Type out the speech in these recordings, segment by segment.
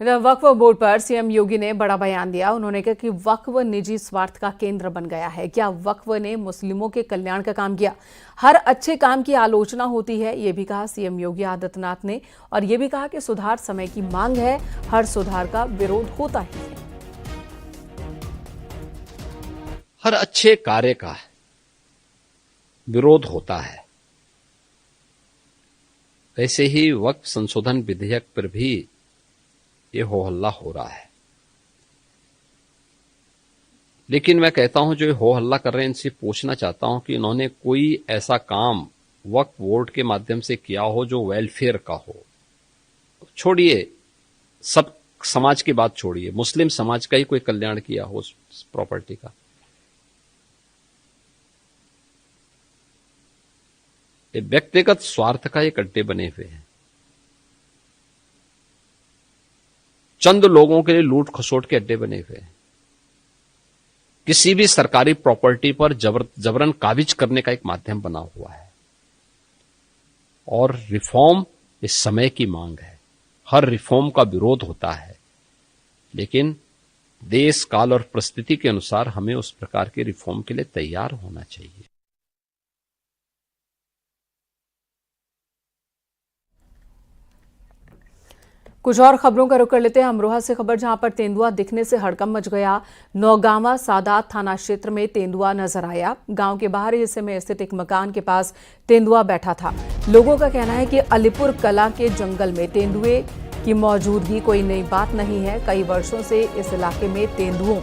इधर वक्फ बोर्ड पर सीएम योगी ने बड़ा बयान दिया। उन्होंने कहा कि वक्फ निजी स्वार्थ का केंद्र बन गया है। क्या वक्फ ने मुस्लिमों के कल्याण का काम किया? हर अच्छे काम की आलोचना होती है, ये भी कहा सीएम योगी आदित्यनाथ ने। और ये भी कहा कि सुधार समय की मांग है, हर सुधार का विरोध होता ही है। हर अच्छे कार्य का विरोध होता है। वैसे ही वक्फ संशोधन विधेयक पर भी ये हो हल्ला हो रहा है। लेकिन मैं कहता हूं जो हो हल्ला कर रहे हैं इनसे पूछना चाहता हूं कि इन्होंने कोई ऐसा काम वक्फ बोर्ड के माध्यम से किया हो जो वेलफेयर का हो। छोड़िए, सब समाज की बात छोड़िए, मुस्लिम समाज का ही कोई कल्याण किया हो उस प्रॉपर्टी का। ये व्यक्तिगत स्वार्थ का एक अड्डे बने हुए हैं। चंद लोगों के लिए लूट खसोट के अड्डे बने हुए हैं। किसी भी सरकारी प्रॉपर्टी पर जबरन काबिज करने का एक माध्यम बना हुआ है। और रिफॉर्म इस समय की मांग है। हर रिफॉर्म का विरोध होता है, लेकिन देश काल और परिस्थिति के अनुसार हमें उस प्रकार के रिफॉर्म के लिए तैयार होना चाहिए। कुछ और खबरों का रुख कर लेते हैं। अमरोहा से खबर, जहां पर तेंदुआ दिखने से हड़कंप मच गया। नौगांवा सादात थाना क्षेत्र में तेंदुआ नजर आया। गांव के बाहरी हिस्से में स्थित एक मकान के पास तेंदुआ बैठा था। लोगों का कहना है कि अलीपुर कला के जंगल में तेंदुए की मौजूदगी कोई नई बात नहीं है। कई वर्षों से इस इलाके में तेंदुओं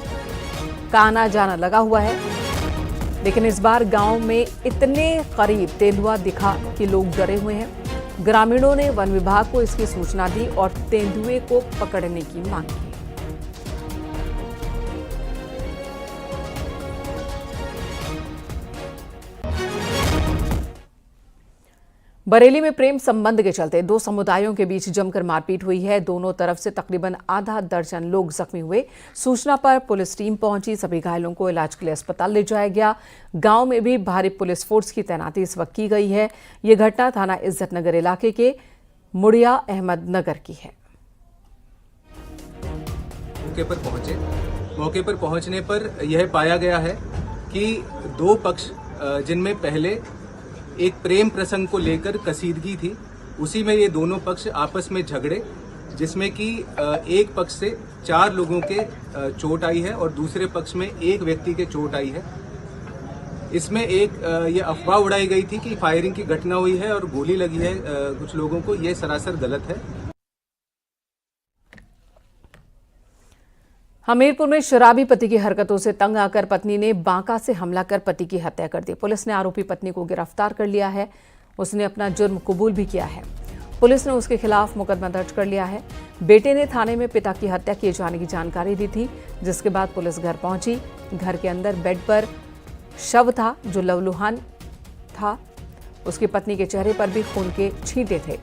का आना जाना लगा हुआ है, लेकिन इस बार गांव में इतने करीब तेंदुआ दिखा कि लोग डरे हुए हैं। ग्रामीणों ने वन विभाग को इसकी सूचना दी और तेंदुए को पकड़ने की मांग की। बरेली में प्रेम संबंध के चलते दो समुदायों के बीच जमकर मारपीट हुई है। दोनों तरफ से तकरीबन आधा दर्जन लोग जख्मी हुए। सूचना पर पुलिस टीम पहुंची। सभी घायलों को इलाज के लिए अस्पताल ले जाया गया। गांव में भी भारी पुलिस फोर्स की तैनाती इस वक्त की गई है। ये घटना थाना इज्जत नगर इलाके के मुड़िया अहमद नगर की है। मौके पर पहुंचने पर यह पाया गया है कि दो पक्ष, जिनमें पहले एक प्रेम प्रसंग को लेकर कसीदगी थी, उसी में ये दोनों पक्ष आपस में झगड़े, जिसमें कि एक पक्ष से 4 लोगों के चोट आई है और दूसरे पक्ष में एक व्यक्ति के चोट आई है। इसमें एक ये अफवाह उड़ाई गई थी कि फायरिंग की घटना हुई है और गोली लगी है कुछ लोगों को। ये सरासर गलत है। हमीरपुर में शराबी पति की हरकतों से तंग आकर पत्नी ने बांका से हमला कर पति की हत्या कर दी। पुलिस ने आरोपी पत्नी को गिरफ्तार कर लिया है। उसने अपना जुर्म कबूल भी किया है। पुलिस ने उसके खिलाफ मुकदमा दर्ज कर लिया है। बेटे ने थाने में पिता की हत्या किए जाने की जानकारी दी थी, जिसके बाद पुलिस घर पहुंची। घर के अंदर बेड पर शव था जो लहूलुहान था। उसकी पत्नी के चेहरे पर भी खून के छींटे थे।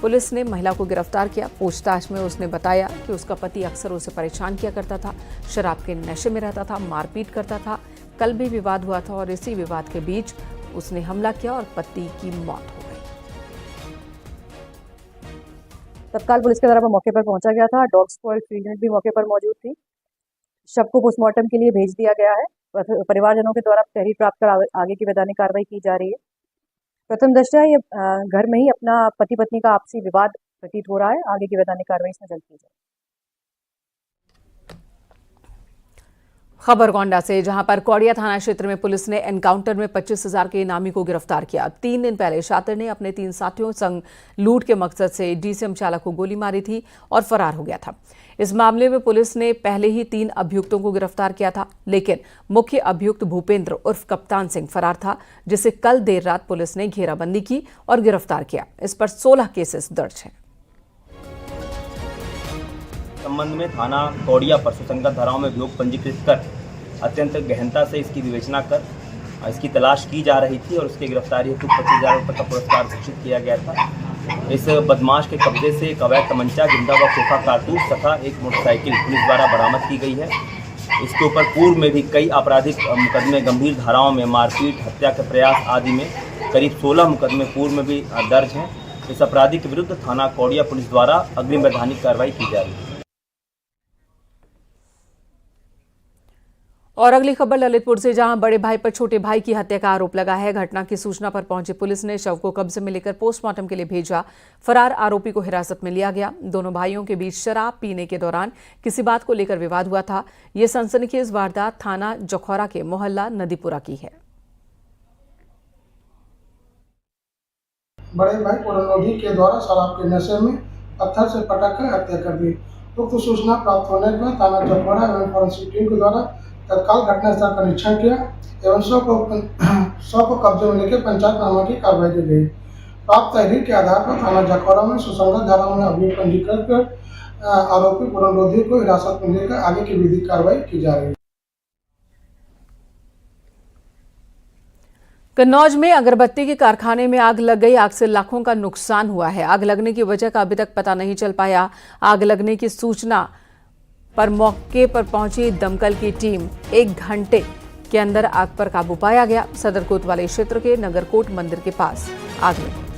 पुलिस ने महिला को गिरफ्तार किया। पूछताछ में उसने बताया कि उसका पति अक्सर उसे परेशान किया करता था, शराब के नशे में रहता था, मारपीट करता था। कल भी विवाद हुआ था और इसी विवाद के बीच उसने हमला किया और पति की मौत हो गई। तत्काल पुलिस के द्वारा मौके पर पहुंचा गया था। डॉग स्क्वाड फील्ड भी मौके पर मौजूद थी। शव को पोस्टमार्टम के लिए भेज दिया गया है। परिवारजनों के द्वारा तहरीर प्राप्त कर आगे की वैधानिक कार्रवाई की जा रही है। प्रथम दृष्टया ये घर में ही अपना पति पत्नी का आपसी विवाद प्रतीत हो रहा है। आगे की वैधानिक कार्रवाई इसमें जल्द की जाए। खबर गोंडा से, जहां पर कौड़िया थाना क्षेत्र में पुलिस ने एनकाउंटर में 25,000 के इनामी को गिरफ्तार किया। 3 दिन पहले शातिर ने अपने 3 साथियों संग लूट के मकसद से डीसीएम चालक को गोली मारी थी और फरार हो गया था। इस मामले में पुलिस ने पहले ही 3 अभियुक्तों को गिरफ्तार किया था, लेकिन मुख्य अभियुक्त भूपेंद्र उर्फ कप्तान सिंह फरार था, जिसे कल देर रात पुलिस ने घेराबंदी की और गिरफ्तार किया। इस पर 16 केसेस दर्ज हैं। संबंध में थाना कौड़िया पर सुसंगत धाराओं में अभियोग पंजीकृत कर अत्यंत गहनता से इसकी विवेचना कर इसकी तलाश की जा रही थी और उसकी गिरफ्तारी हेतु 25,000 रुपये का पुरस्कार घोषित किया गया था। इस बदमाश के कब्जे से एक अवैध तमंचा, जिंदा व खोखा कारतूस तथा एक मोटरसाइकिल पुलिस द्वारा बरामद की गई है। इसके ऊपर पूर्व में भी कई आपराधिक मुकदमे गंभीर धाराओं में मारपीट, हत्या के प्रयास आदि में करीब 16 मुकदमे पूर्व में भी दर्ज हैं। इस अपराधी के विरुद्ध थाना कौड़िया पुलिस द्वारा अग्रिम वैधानिक कार्रवाई की जा रही है। और अगली खबर ललितपुर से, जहां बड़े भाई पर छोटे भाई की हत्या का आरोप लगा है। घटना की सूचना पर पहुंची पुलिस ने शव को कब्जे में लेकर पोस्टमार्टम के लिए भेजा। फरार आरोपी को हिरासत में लिया गया। दोनों भाइयों के बीच शराब पीने के दौरान किसी बात को लेकर विवाद हुआ था। ये सनसनीखेज वारदात थाना जखौरा के मोहल्ला नदीपुरा की है। बड़े भाई पुरनोधी के द्वारा शराब के नशे में पत्थर से पटक कर हत्या कर दी। उक्त सूचना प्राप्त होने पर थाना जखौरा एवं फॉरेंसिक टीम के द्वारा तत्काल घटनास्थल का निरीक्षण किया एवं शव को कब्जे में लेकर पंचायतनामा की कार्रवाई की गई। प्राप्त तहरीर के आधार पर थाना जखौरा में सुसंगत धाराओं में अभियोग पंजीकृत कर आरोपी पुरनोधी को हिरासत में लेकर आगे की विधिक कार्रवाई की जा रही है। कन्नौज में अगरबत्ती के कारखाने में आग लग गई। आग से लाखों का नुकसान हुआ है। आग लगने की वजह का अभी तक पता नहीं चल पाया। आग लगने की सूचना पर मौके पर पहुंची दमकल की टीम 1 घंटे के अंदर आग पर काबू पाया गया। सदर कोतवाली क्षेत्र के नगरकोट मंदिर के पास आग लगी।